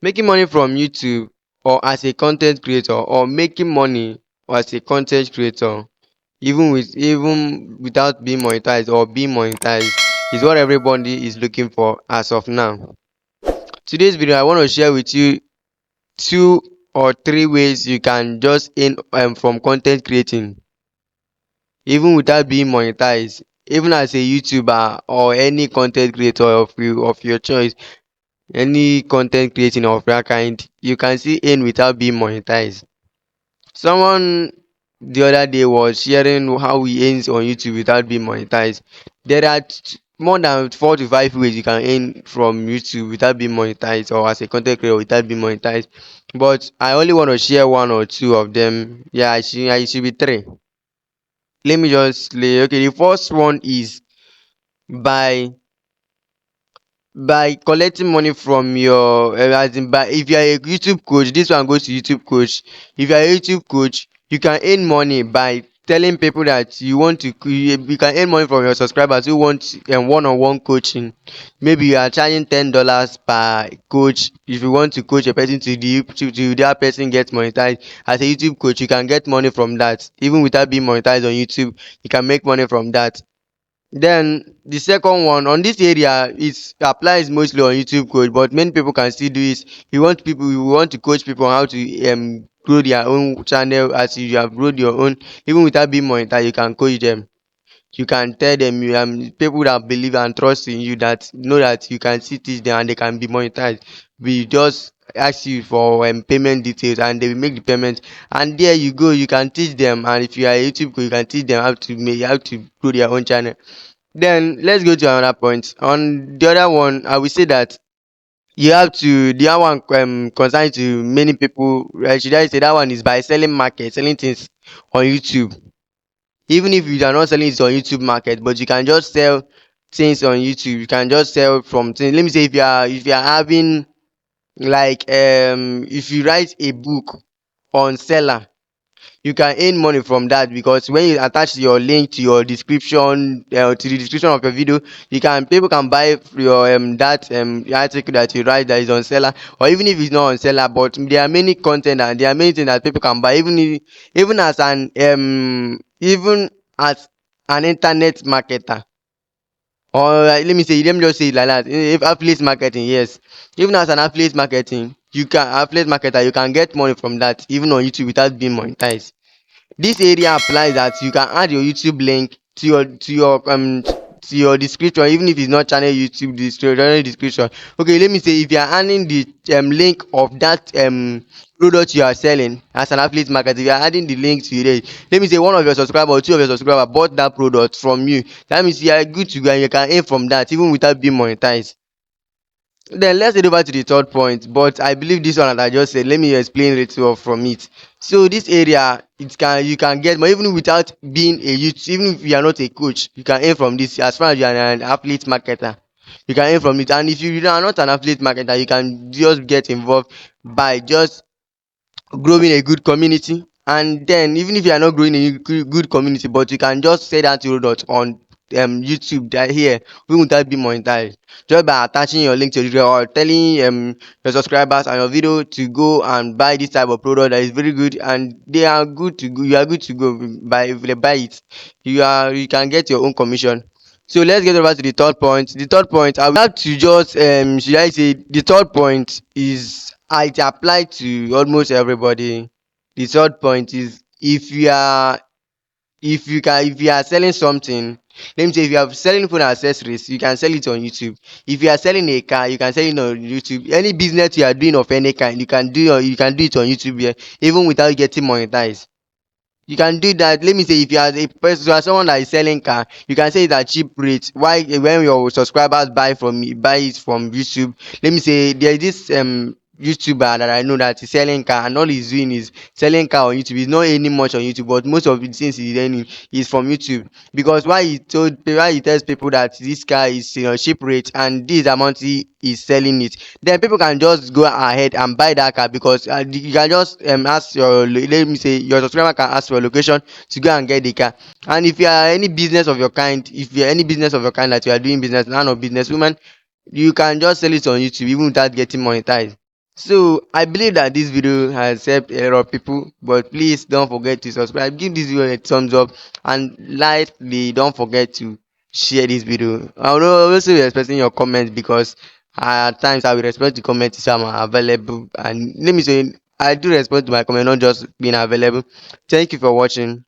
Making money from YouTube or as a content creator, or making money as a content creator even without being monetized or being monetized is what everybody is looking for as of now. Today's video I want to share with you two or three ways you can just earn from content creating even without being monetized. Even as a YouTuber or any content creator of your choice, any content creating of that kind, you can still earn without being monetized. Someone the other day was sharing how he earns on YouTube without being monetized. There are more than 4 to 5 ways you can earn from YouTube without being monetized, or as a content creator without being monetized. But I only want to share one or two of them. Yeah, I should be three. Let me just lay. Okay, the first one is by collecting money from your as in by if you are a YouTube coach. This one goes to YouTube coach. If you are a YouTube coach, you can earn money by telling people that you want to you can earn money from your subscribers who want one-on-one coaching. Maybe you are charging $10 per coach. If you want to coach a person to that person gets monetized as a YouTube coach, you can get money from that even without being monetized on YouTube. You can make money from that. Then the second one on this area, it applies mostly on YouTube coach, but many people can still do it. You want to coach people on how to grow their own channel as you have grown your own, even without being monetized. You can coach them. You can tell them you people that believe and trust in you, that know that you can still teach them and they can be monetized. We just ask you for payment details and they will make the payment, and there you go. You can teach them, and if you are a YouTube coach, you can teach them how to grow their own channel. Then let's go to another point. On the other one, I will say that you have to the other one concerning to many people. Should I say that one is by selling things on YouTube. Even if you are not selling it on YouTube market, but you can just sell things on YouTube. You can just sell from things. Let me say if you are having like if you write a book on seller, you can earn money from that, because when you attach your link to your description, to the description of your video, people can buy your that article that you write that is on seller, or even if it's not on seller, but there are many content and there are many things that people can buy, even as even as an internet marketer, or let me just say it like that. If affiliate marketing, yes, even as an affiliate marketer, you can get money from that even on YouTube without being monetized. This area applies that you can add your YouTube link to your description, even if it's not channel description. Okay, let me say if you are adding the link of that product you are selling as an affiliate marketer, if you are adding the link to it, let me say one of your subscribers or two of your subscribers bought that product from you. That means you are good to go and you can earn from that even without being monetized. Then let's head over to the third point, but I believe this one that I just said, let me explain it from it. So this area, you can get money even without being a youth, even if you are not a coach, you can earn from this as far as you are an affiliate marketer. You can earn from it, and if you are not an affiliate marketer, you can just get involved by just growing a good community. And then even if you are not growing a good community, but you can just say that product on YouTube that here we without be monetized, just by attaching your link to the video or telling your subscribers and your video to go and buy this type of product that is very good, and they are good to go. You are good to go by if they buy it. You can get your own commission. So let's get over to the third point. The third point, I will have to just should I say the third point is it apply to almost everybody. The third point is if you are selling something, let me say if you are selling phone accessories, you can sell it on YouTube. If you are selling a car, you can sell it on YouTube. Any business you are doing of any kind, you can do it on YouTube here, even without getting monetized. You can do that. Let me say if you are a person, you are someone that is selling car, you can say it at cheap rate. Why when your subscribers buy it from YouTube? Let me say there is this YouTuber that I know that is selling car, and all he's doing is selling car on YouTube. He's not earning much on YouTube, but most of the things he's earning is from YouTube. Because why he tells people that this car is cheap rate and this amount he is selling it, then people can just go ahead and buy that car, because you can just ask let me say your subscriber can ask for your location to go and get the car. And if you are any business of your kind, that you are doing business, man or business woman, you can just sell it on YouTube even without getting monetized. So I believe that this video has helped a lot of people, but please don't forget to subscribe, give this video a thumbs up, and lastly don't forget to share this video. I will also be expecting your comments, because at times I will respond to comments if I'm available, and let me say I do respond to my comment, not just being available. Thank you for watching.